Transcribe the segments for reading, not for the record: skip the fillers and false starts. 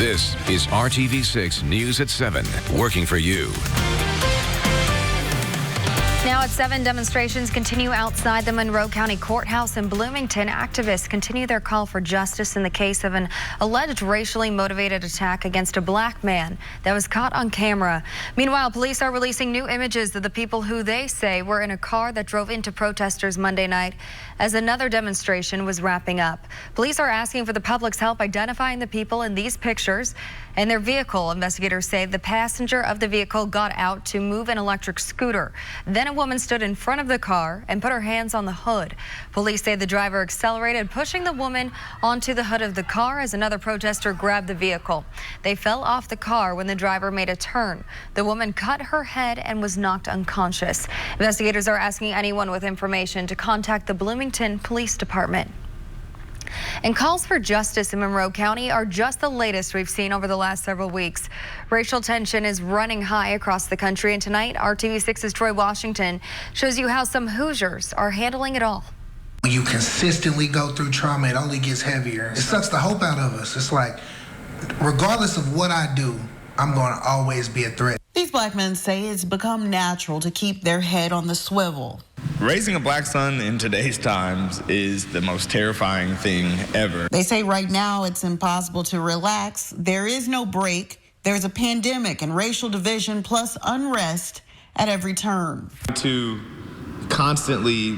This is RTV6 News at 7, working for you. Now at 7, demonstrations continue outside the Monroe County Courthouse in Bloomington. Activists continue their call for justice in the case of an alleged racially motivated attack against a black man that was caught on camera. Meanwhile, police are releasing new images of the people who they say were in a car that drove into protesters Monday night as another demonstration was wrapping up. Police are asking for the public's help identifying the people in these pictures and their vehicle. Investigators say the passenger of the vehicle got out to move an electric scooter. Then a woman stood in front of the car and put her hands on the hood. Police say the driver accelerated, pushing the woman onto the hood of the car as another protester grabbed the vehicle. They fell off the car when the driver made a turn. The woman cut her head and was knocked unconscious. Investigators are asking anyone with information to contact the Bloomington Police Department. And calls for justice in Monroe County are just the latest we've seen over the last several weeks. Racial tension is running high across the country, and tonight RTV6's Troy Washington shows you how some Hoosiers are handling it all. When you consistently go through trauma, it only gets heavier. It sucks the hope out of us. It's like, regardless of what I do, I'm going to always be a threat. These black men say it's become natural to keep their head on the swivel. Raising a black son in today's times is the most terrifying thing ever. They say right now it's impossible to relax. There is no break. There's a pandemic and racial division plus unrest at every turn. To constantly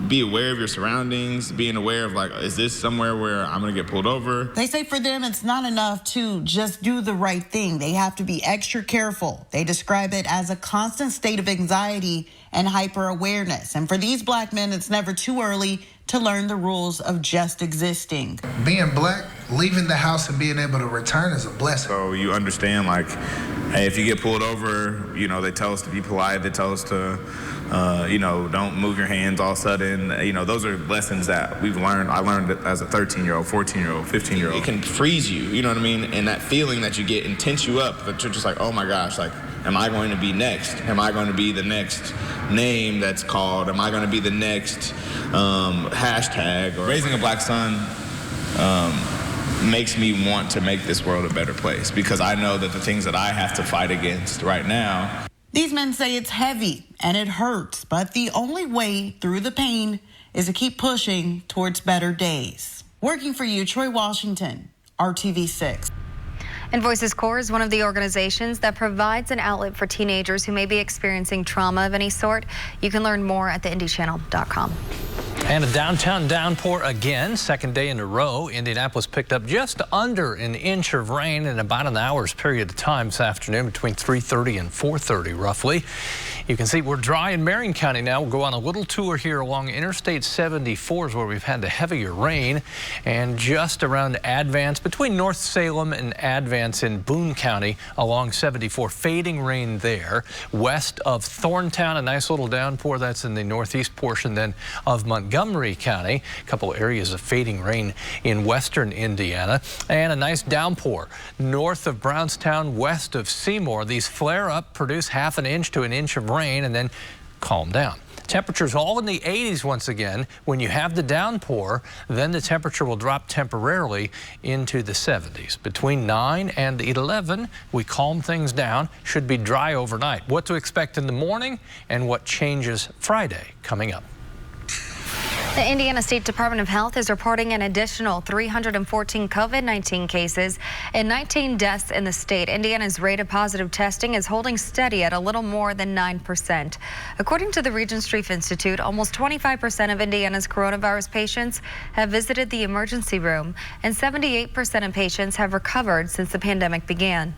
be aware of your surroundings, being aware of like, is this somewhere where I'm gonna get pulled over? They say for them it's not enough to just do the right thing. They have to be extra careful. They describe it as a constant state of anxiety and hyper awareness. And for these black men, it's never too early to learn the rules of just existing. Being black, leaving the house and being able to return is a blessing. So you understand, like, hey, if you get pulled over, you know, they tell us to be polite. They tell us to, you know, don't move your hands all of a sudden. You know, those are lessons that we've learned. I learned it as a 13-year-old, 14-year-old, 15-year-old. It can freeze you, you know what I mean? And that feeling that you get intense you up, that you're just like, oh my gosh, like, am I going to be next? Am I going to be the next name that's called? Am I going to be the next hashtag? Or raising a black son makes me want to make this world a better place because I know that the things that I have to fight against right now. These men say it's heavy and it hurts, but the only way through the pain is to keep pushing towards better days. Working for you, Troy Washington, RTV6. And Voices Corps is one of the organizations that provides an outlet for teenagers who may be experiencing trauma of any sort. You can learn more at theindychannel.com. And a downtown downpour again, second day in a row. Indianapolis picked up just under an inch of rain in about an hour's period of time this afternoon, between 3:30 and 4:30 roughly. You can see we're dry in Marion County now. We'll go on a little tour here along Interstate 74 is where we've had the heavier rain, and just around Advance, between North Salem and Advance in Boone County along 74, fading rain there. West of Thorntown, a nice little downpour. That's in the northeast portion then of Montgomery County. A couple areas of fading rain in western Indiana, and a nice downpour north of Brownstown, west of Seymour. These flare up, produce half an inch to an inch of rain, and then calm down. Temperatures all in the 80s once again. When you have the downpour, then the temperature will drop temporarily into the 70s. Between 9 and 11, we calm things down. Should be dry overnight. What to expect in the morning and what changes Friday coming up. The Indiana State Department of Health is reporting an additional 314 COVID-19 cases and 19 deaths in the state. Indiana's rate of positive testing is holding steady at a little more than 9%. According to the Regent Street Institute, almost 25% of Indiana's coronavirus patients have visited the emergency room, and 78% of patients have recovered since the pandemic began.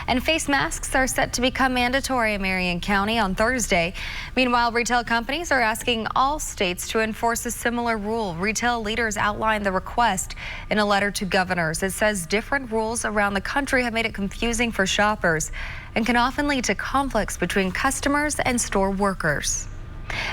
And face masks are set to become mandatory in Marion County on Thursday. Meanwhile, retail companies are asking all states to enforce a similar rule. Retail leaders outlined the request in a letter to governors. It says different rules around the country have made it confusing for shoppers and can often lead to conflicts between customers and store workers.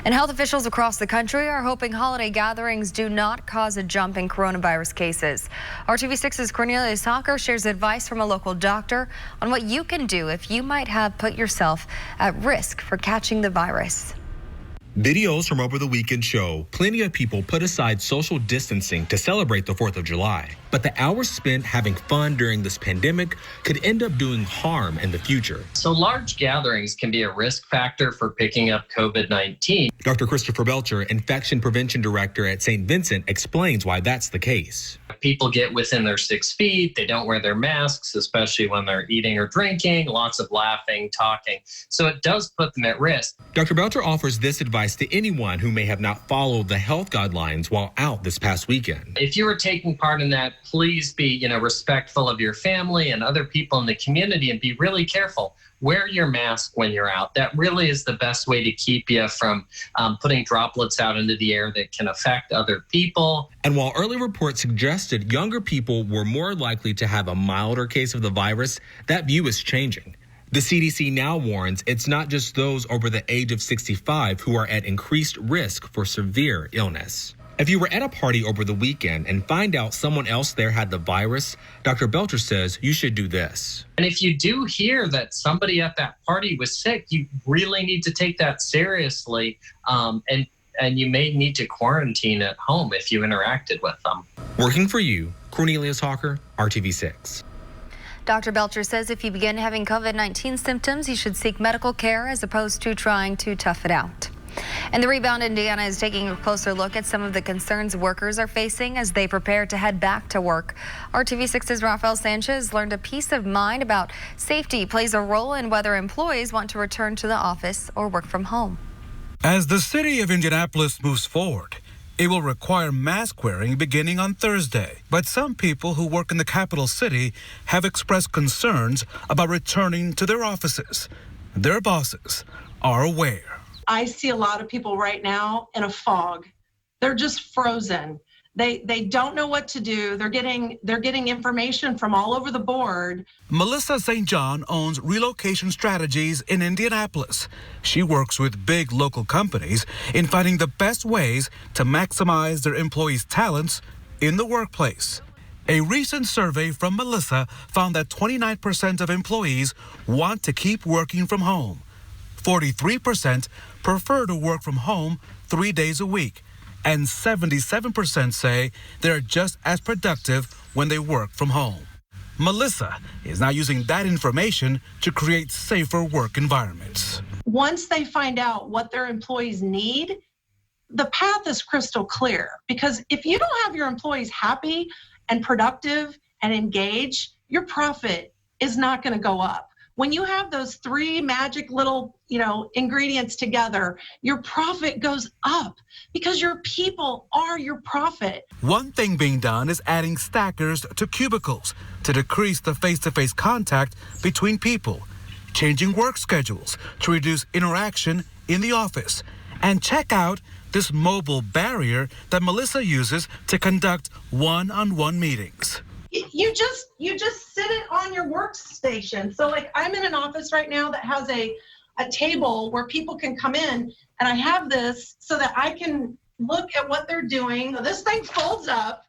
And health officials across the country are hoping holiday gatherings do not cause a jump in coronavirus cases. RTV6's Cornelius Hawker shares advice from a local doctor on what you can do if you might have put yourself at risk for catching the virus. Videos from over the weekend show plenty of people put aside social distancing to celebrate the 4th of July. But the hours spent having fun during this pandemic could end up doing harm in the future. So large gatherings can be a risk factor for picking up COVID-19. Dr. Christopher Belcher, Infection Prevention Director at St. Vincent, explains why that's the case. People get within their 6 feet. They don't wear their masks, especially when they're eating or drinking, lots of laughing, talking. So it does put them at risk. Dr. Belcher offers this advice to anyone who may have not followed the health guidelines while out this past weekend. If you were taking part in that, please be, respectful of your family and other people in the community and be really careful. Wear your mask when you're out. That really is the best way to keep you from putting droplets out into the air that can affect other people. And while early reports suggested younger people were more likely to have a milder case of the virus, that view is changing. The CDC now warns it's not just those over the age of 65 who are at increased risk for severe illness. If you were at a party over the weekend and find out someone else there had the virus, Dr. Belcher says you should do this. And if you do hear that somebody at that party was sick, you really need to take that seriously, and you may need to quarantine at home if you interacted with them. Working for you, Cornelius Hawker, RTV6. Dr. Belcher says if you begin having COVID-19 symptoms, you should seek medical care as opposed to trying to tough it out. And the Rebound Indiana is taking a closer look at some of the concerns workers are facing as they prepare to head back to work. RTV6's Rafael Sanchez learned a peace of mind about safety plays a role in whether employees want to return to the office or work from home. As the city of Indianapolis moves forward, it will require mask wearing beginning on Thursday. But some people who work in the capital city have expressed concerns about returning to their offices. Their bosses are aware. I see a lot of people right now in a fog. They're just frozen. They don't know what to do. They're getting information from all over the board. Melissa St. John owns Relocation Strategies in Indianapolis. She works with big local companies in finding the best ways to maximize their employees' talents in the workplace. A recent survey from Melissa found that 29% of employees want to keep working from home. 43% prefer to work from home 3 days a week, and 77% say they're just as productive when they work from home. Melissa is now using that information to create safer work environments. Once they find out what their employees need, the path is crystal clear. Because if you don't have your employees happy and productive and engaged, your profit is not going to go up. When you have those three magic little, ingredients together, your profit goes up because your people are your profit. One thing being done is adding stackers to cubicles to decrease the face-to-face contact between people, changing work schedules to reduce interaction in the office, and check out this mobile barrier that Melissa uses to conduct one-on-one meetings. You just sit it on your workstation. So like I'm in an office right now that has a table where people can come in, and I have this so that I can look at what they're doing. This thing folds up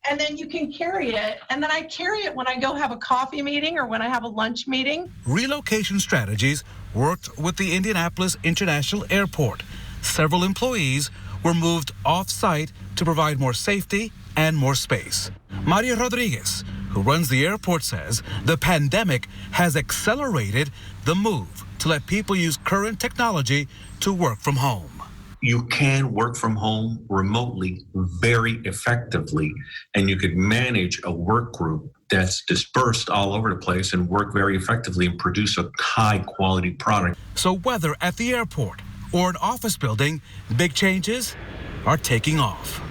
and then you can carry it. And then I carry it when I go have a coffee meeting or when I have a lunch meeting. Relocation Strategies worked with the Indianapolis International Airport. Several employees were moved off-site to provide more safety and more space. Maria Rodriguez, who runs the airport, says the pandemic has accelerated the move to let people use current technology to work from home. You can work from home remotely very effectively, and you could manage a work group that's dispersed all over the place and work very effectively and produce a high quality product. So whether at the airport or an office building, big changes are taking off.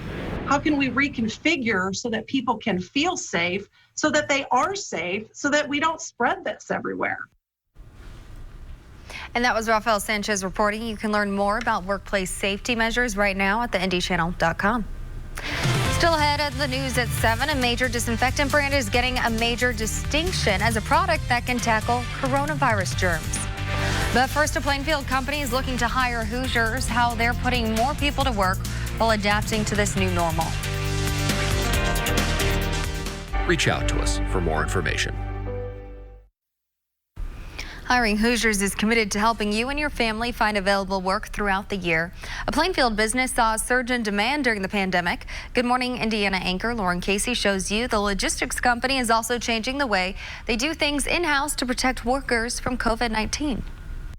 How can we reconfigure so that people can feel safe, so that they are safe, so that we don't spread this everywhere? And that was Rafael Sanchez reporting. You can learn more about workplace safety measures right now at theindychannel.com. Still ahead of the news at 7, a major disinfectant brand is getting a major distinction as a product that can tackle coronavirus germs. But first, a Plainfield company is looking to hire Hoosiers, how they're putting more people to work while adapting to this new normal. Reach out to us for more information. Hiring Hoosiers is committed to helping you and your family find available work throughout the year. A Plainfield business saw a surge in demand during the pandemic. Good Morning Indiana anchor Lauren Casey shows you the logistics company is also changing the way they do things in-house to protect workers from COVID-19.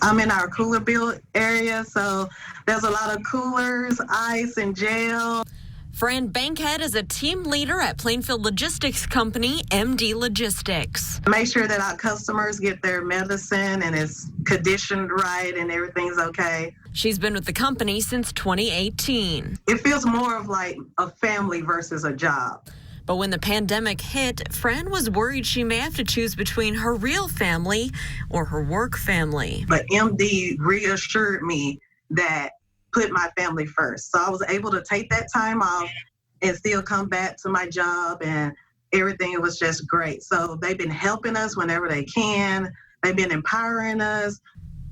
I'm in our cooler build area, so there's a lot of coolers, ice, and gel. Fran Bankhead is a team leader at Plainfield logistics company MD Logistics. Make sure that our customers get their medicine and it's conditioned right and everything's okay. She's been with the company since 2018. It feels more of like a family versus a job. But when the pandemic hit, Fran was worried she may have to choose between her real family or her work family. But MD reassured me that put my family first. So I was able to take that time off and still come back to my job, and everything was just great. So they've been helping us whenever they can. They've been empowering us.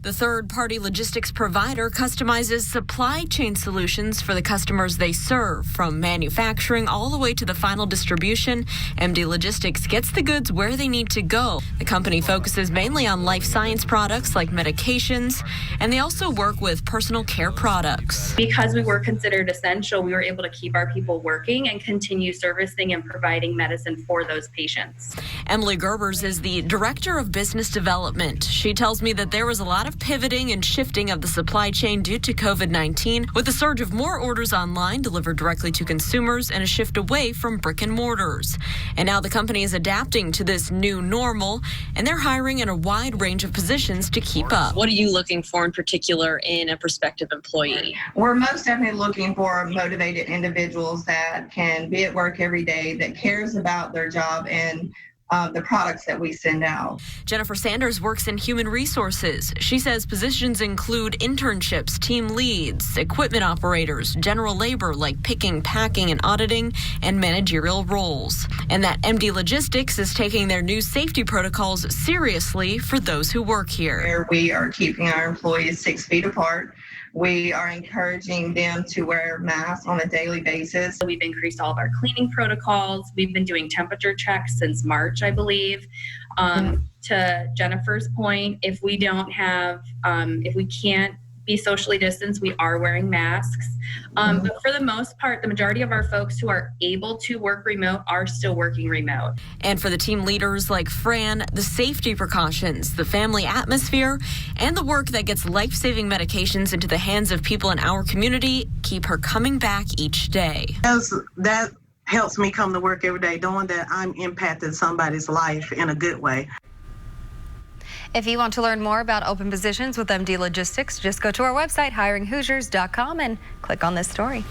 The third-party logistics provider customizes supply chain solutions for the customers they serve. From manufacturing all the way to the final distribution, MD Logistics gets the goods where they need to go. The company focuses mainly on life science products like medications, and they also work with personal care products. Because we were considered essential, we were able to keep our people working and continue servicing and providing medicine for those patients. Emily Gerbers is the Director of Business Development. She tells me that there was a lot of pivoting and shifting of the supply chain due to COVID-19, with a surge of more orders online delivered directly to consumers and a shift away from brick and mortars. And now the company is adapting to this new normal, and they're hiring in a wide range of positions to keep up. What are you looking for in particular in a prospective employee? We're most definitely looking for motivated individuals that can be at work every day, that cares about their job and the products that we send out. Jennifer Sanders works in human resources. She says positions include internships, team leads, equipment operators, general labor like picking, packing, and auditing, and managerial roles. And that MD Logistics is taking their new safety protocols seriously for those who work here. We are keeping our employees 6 feet apart. We are encouraging them to wear masks on a daily basis. We've increased all of our cleaning protocols. We've been doing temperature checks since March, I believe. To Jennifer's point, if we don't have, if we can't be socially distanced, we are wearing masks. But for the most part, the majority of our folks who are able to work remote are still working remote. And for the team leaders like Fran, the safety precautions, the family atmosphere, and the work that gets life-saving medications into the hands of people in our community keep her coming back each day. That helps me come to work every day, knowing that I'm impacting somebody's life in a good way. If you want to learn more about open positions with MD Logistics, just go to our website, hiringhoosiers.com, and click on this story.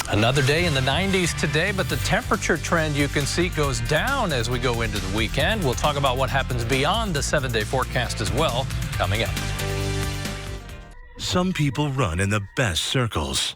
Another day in the 90s today, but the temperature trend you can see goes down as we go into the weekend. We'll talk about what happens beyond the 7-day forecast as well, coming up. Some people run in the best circles.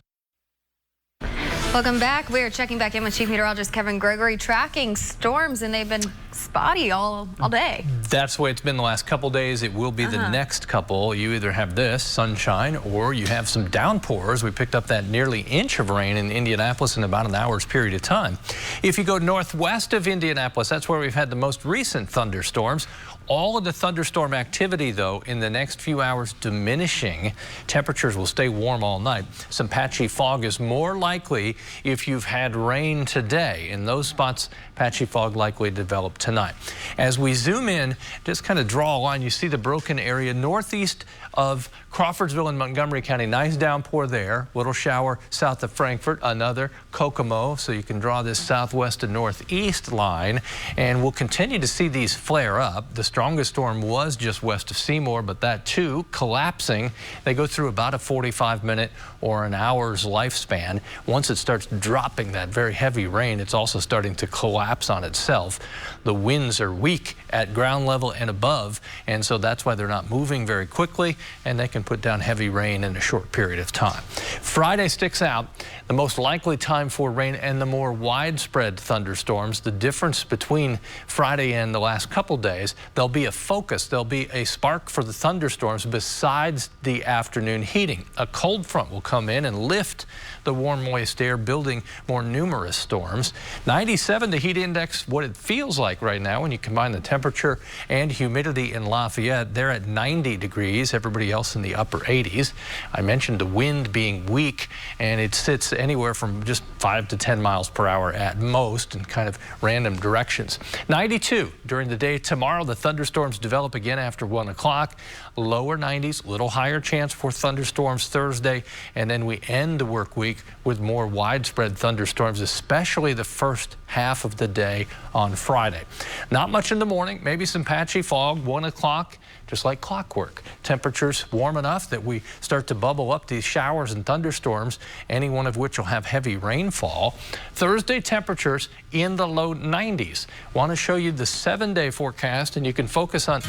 Welcome back. We are checking back in with Chief Meteorologist Kevin Gregory, tracking storms, and they've been spotty all day. That's the way it's been the last couple days. It will be the next couple. You either have this, sunshine, or you have some downpours. We picked up that nearly inch of rain in Indianapolis in about an hour's period of time. If you go northwest of Indianapolis, that's where we've had the most recent thunderstorms. All of the thunderstorm activity, though, in the next few hours diminishing. Temperatures will stay warm all night. Some patchy fog is more likely if you've had rain today. In those spots, patchy fog likely to develop tonight. As we zoom in, just kind of draw a line. You see the broken area northeast of Crawfordsville in Montgomery County. Nice downpour there. Little shower south of Frankfort. Another Kokomo. So you can draw this southwest to northeast line. And we'll continue to see these flare up. The strongest storm was just west of Seymour, but that too collapsing. They go through about a 45-minute or an hour's lifespan. Once it starts dropping that very heavy rain, it's also starting to collapse on itself. The winds are weak at ground level and above, and so that's why they're not moving very quickly, and they can put down heavy rain in a short period of time. Friday sticks out, the most likely time for rain and the more widespread thunderstorms. The difference between Friday and the last couple days, there'll be a focus, there'll be a spark for the thunderstorms besides the afternoon heating. A cold front will come in and lift the warm, moist air, building more numerous storms. 97 the heat index, what it feels like right now when you combine the temperature temperature and humidity in Lafayette, they're at 90 degrees. Everybody else in the upper 80s. I mentioned the wind being weak, and it sits anywhere from just 5 to 10 miles per hour at most in kind of random directions. 92 during the day tomorrow. The thunderstorms develop again after 1 o'clock. Lower 90s, little higher chance for thunderstorms Thursday, and then we end the work week with more widespread thunderstorms, especially the first half of the day on Friday. Not much in the morning, maybe some patchy fog, 1 o'clock, just like clockwork. Temperatures warm enough that we start to bubble up these showers and thunderstorms, any one of which will have heavy rainfall. Thursday temperatures in the low 90s. Want to show you the 7-day forecast, and you can focus on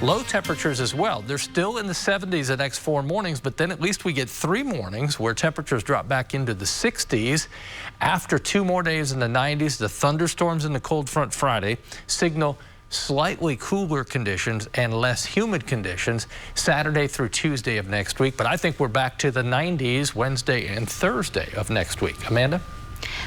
low temperatures as well. They're still in the 70s the next 4 mornings, but then at least we get 3 mornings where temperatures drop back into the 60s. After 2 more days in the 90s, the thunderstorms and the cold front Friday signal slightly cooler conditions and less humid conditions Saturday through Tuesday of next week. But I think we're back to the 90s Wednesday and Thursday of next week. Amanda?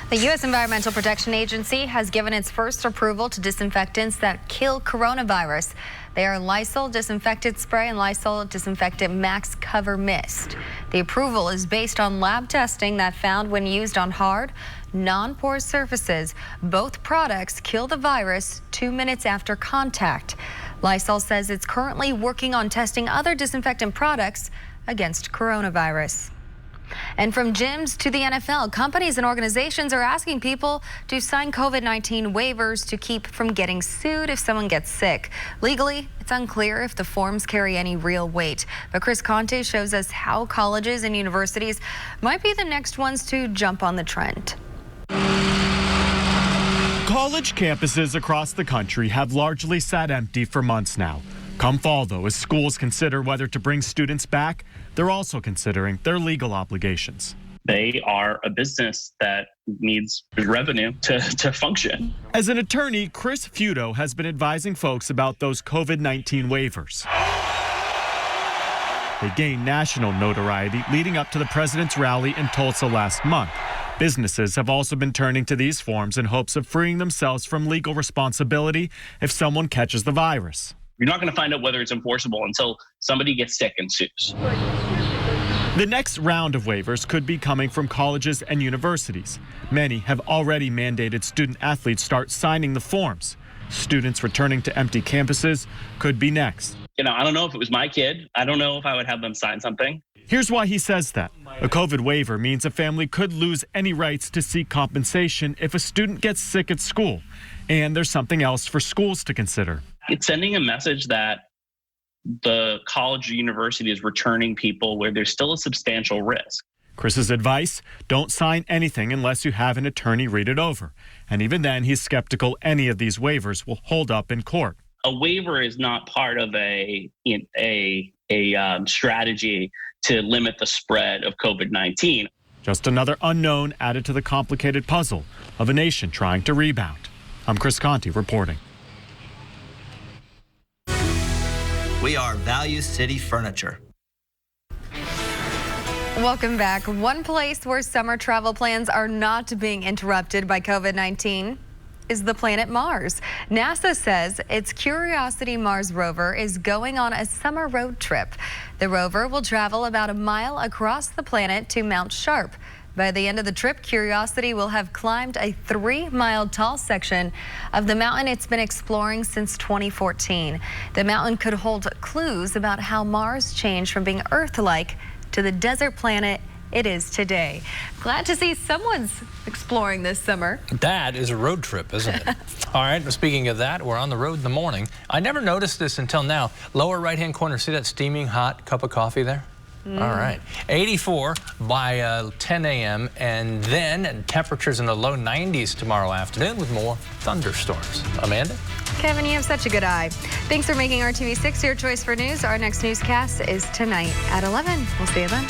The U.S. Environmental Protection Agency has given its first approval to disinfectants that kill coronavirus. They are Lysol Disinfectant Spray and Lysol Disinfectant Max Cover Mist. The approval is based on lab testing that found when used on hard, non-porous surfaces, both products kill the virus 2 minutes after contact. Lysol says it's currently working on testing other disinfectant products against coronavirus. And from gyms to the NFL, companies and organizations are asking people to sign COVID-19 waivers to keep from getting sued if someone gets sick. Legally, it's unclear if the forms carry any real weight. But Chris Conte shows us how colleges and universities might be the next ones to jump on the trend. College campuses across the country have largely sat empty for months now. Come fall, though, as schools consider whether to bring students back, they're also considering their legal obligations. They are a business that needs revenue to function. As an attorney, Chris Feudo has been advising folks about those COVID-19 waivers. They gained national notoriety leading up to the president's rally in Tulsa last month. Businesses have also been turning to these forms in hopes of freeing themselves from legal responsibility if someone catches the virus. You're not going to find out whether it's enforceable until somebody gets sick and sues. The next round of waivers could be coming from colleges and universities. Many have already mandated student athletes start signing the forms. Students returning to empty campuses could be next. You know, I don't know if it was my kid. I don't know if I would have them sign something. Here's why he says that. A COVID waiver means a family could lose any rights to seek compensation if a student gets sick at school. And there's something else for schools to consider. It's sending a message that the college or university is returning people where there's still a substantial risk. Chris's advice, don't sign anything unless you have an attorney read it over. And even then, he's skeptical any of these waivers will hold up in court. A waiver is not part of a strategy to limit the spread of COVID-19. Just another unknown added to the complicated puzzle of a nation trying to rebound. I'm Chris Conte reporting. We are Value City Furniture. Welcome back. One place where summer travel plans are not being interrupted by COVID-19 is the planet Mars. NASA says its Curiosity Mars rover is going on a summer road trip. The rover will travel about a mile across the planet to Mount Sharp. By the end of the trip, Curiosity will have climbed a 3-mile tall section of the mountain it's been exploring since 2014. The mountain could hold clues about how Mars changed from being Earth-like to the desert planet it is today. Glad to see someone's exploring this summer. That is a road trip, isn't it? All right, speaking of that, we're on the road in the morning. I never noticed this until now. Lower right-hand corner, see that steaming hot cup of coffee there? All right, 84 by 10 a.m. and then temperatures in the low 90s tomorrow afternoon with more thunderstorms. Amanda? Kevin, you have such a good eye. Thanks for making RTV6 your choice for news. Our next newscast is tonight at 11. We'll see you then.